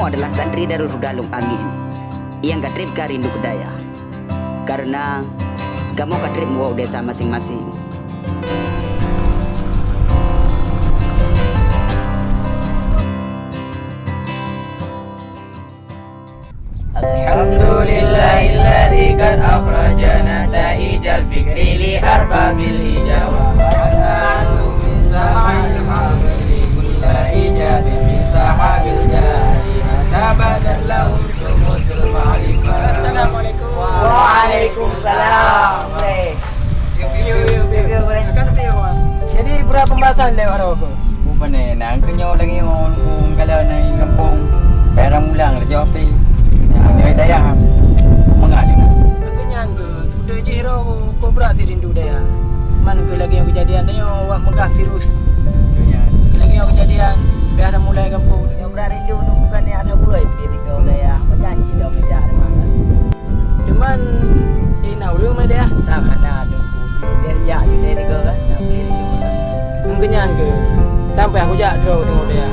kamu adalah santri Darul Hudalung Angin yang katrip ke Rindu Kedaya. Karena kamu katrip mau desa masing-masing. Alhamdulillahilladzi qad akhrajana ta'ijal fikri li arbabil hijawa Hasanatu min sama'il hamili kulla ijabin min sahabil jari Tabadan lahum syumutul ma'rifah. Assalamualaikum. Waalaikumsalam. Jadi berapa pembahasan lewat apa? Bukan ni, nak kenyo lagi orang kalau nak kampung perang ulang kerja api. Yang daya mengalir. Kenyan ke sudah je hero kau berarti rindu daya. Mana ke lagi yang kejadian tanya awak megah virus. Lagi yang kejadian dah ada mulai kampung. Yang berindu tu bukan yang ada buai dia tiga daya. Menyanyi dah meja ada mana. Cuman inau lu mai dia. Tak ada tu. Dia jadi dia tiga kan. Nak beli rindu kan. Kenyan ke sampai aku jak draw tengok dia.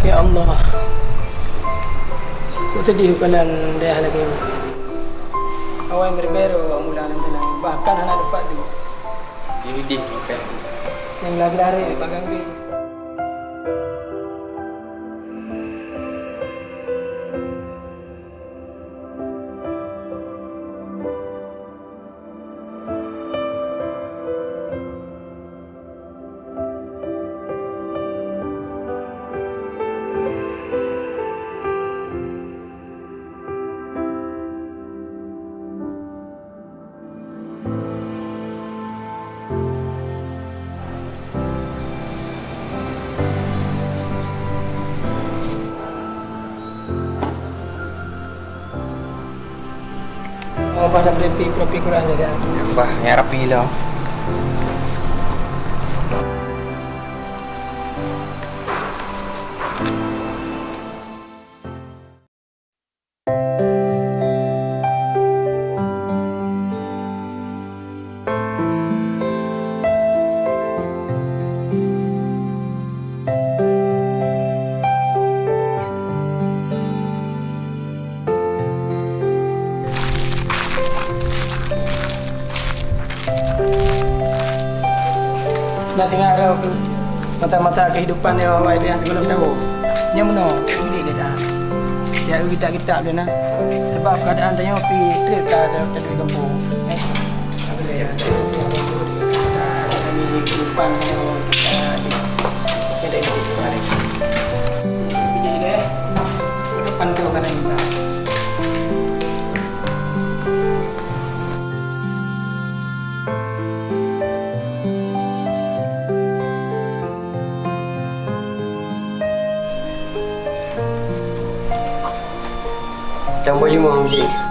Ya Allah, aku sedih kanan dia lagi. Awak yang berbero mula nanti lah. Bahkan anak dapat tu. Jadi dia Yang lagi lari bagang dia. Oh, pada propi kurang dia. Bah, ya rapi lah. Nak tengok ada mata-mata kehidupan yang awak dia sebelum tahu. Yang mana? Ini dia dah. Dia kita dia nak. Sebab keadaan tanya pi trip dah ada di kampung. Apa dia? Ini kehidupan yang ada di depan. Jadi dia depan tu kan kita. Chẳng bao nhiêu mà không chị